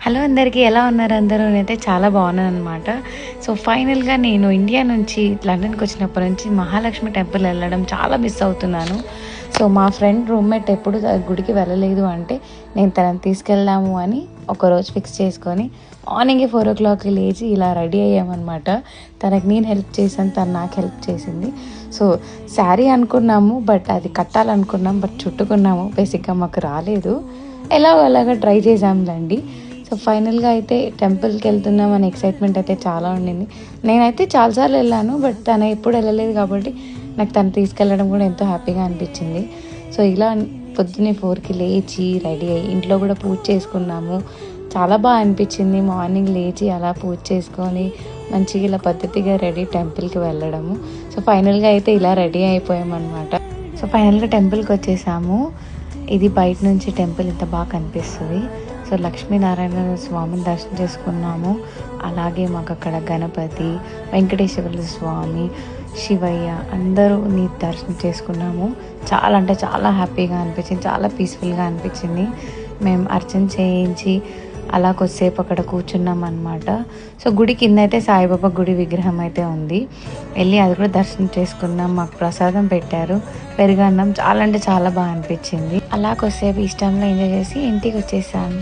Hello అందరికీ, ఎలా ఉన్నారు అందరూ? నేనైతే చాలా బాగున్నాననమాట. సో ఫైనల్‌గా నేను ఇండియా నుంచి లండన్‌కి వచ్చినప్పటి నుంచి మహాలక్ష్మి టెంపుల్ వెళ్ళడం చాలా మిస్ అవుతున్నాను. సో మా ఫ్రెండ్ రూమ్‌మేట్ ఎప్పుడు గుడికి వెళ్ళలేదు అంటే నేను తనని తీసుకెళ్దాము అని ఒకరోజు ఫిక్స్ చేసుకొని మార్నింగే 4:00కి లేచి ఇలా రెడీ అయ్యామన్నమాట. తనకి నేను హెల్ప్ చేశాను, తను నాకు హెల్ప్ చేసింది. సో శారీ అనుకున్నాము, బట్ అది కట్టాలనుకున్నాం, బట్ చుట్టుకున్నాము. బేసిక్గా మాకు రాలేదు, ఎలాగో ట్రై చేసాంలేండి. సో ఫైనల్గా అయితే టెంపుల్కి వెళ్తున్నాం అనే ఎక్సైట్మెంట్ అయితే చాలా ఉండింది. నేనైతే చాలాసార్లు వెళ్ళాను, బట్ తను ఎప్పుడు వెళ్ళలేదు కాబట్టి నాకు తను తీసుకెళ్ళడం కూడా ఎంతో హ్యాపీగా అనిపించింది. సో ఇలా పొద్దున్నే 4కి లేచి రెడీ అయ్యి ఇంట్లో కూడా పూజ చేసుకున్నాము. చాలా బాగా అనిపించింది మార్నింగ్ లేచి అలా పూజ చేసుకొని మంచిగా ఇలా పద్ధతిగా రెడీ టెంపుల్కి వెళ్ళడము. సో ఫైనల్గా అయితే ఇలా రెడీ అయిపోయామన్నమాట. సో ఫైనల్గా టెంపుల్కి వచ్చేసాము. ఇది బయట నుంచి టెంపుల్ ఇంత బాగా కనిపిస్తుంది. సో లక్ష్మీనారాయణ స్వామిని దర్శనం చేసుకున్నాము. అలాగే మాకు అక్కడ గణపతి, వెంకటేశ్వర స్వామి, శివయ్య అందరూని దర్శనం చేసుకున్నాము. చాలా అంటే చాలా హ్యాపీగా అనిపించింది, చాలా పీస్ఫుల్గా అనిపించింది. మేము అర్చన చేయించి అలా కొద్దిసేపు అక్కడ కూర్చున్నాం అనమాట. సో గుడి కింద అయితే సాయిబాబా గుడి విగ్రహం అయితే ఉంది. వెళ్ళి అది కూడా దర్శనం చేసుకున్నాం. మాకు ప్రసాదం పెట్టారు, పెరుగన్నం. చాలా అంటే చాలా బాగా అనిపించింది. అలా కొద్దిసేపు ఇష్టంలో ఎంజాయ్ చేసి ఇంటికి వచ్చేసాను.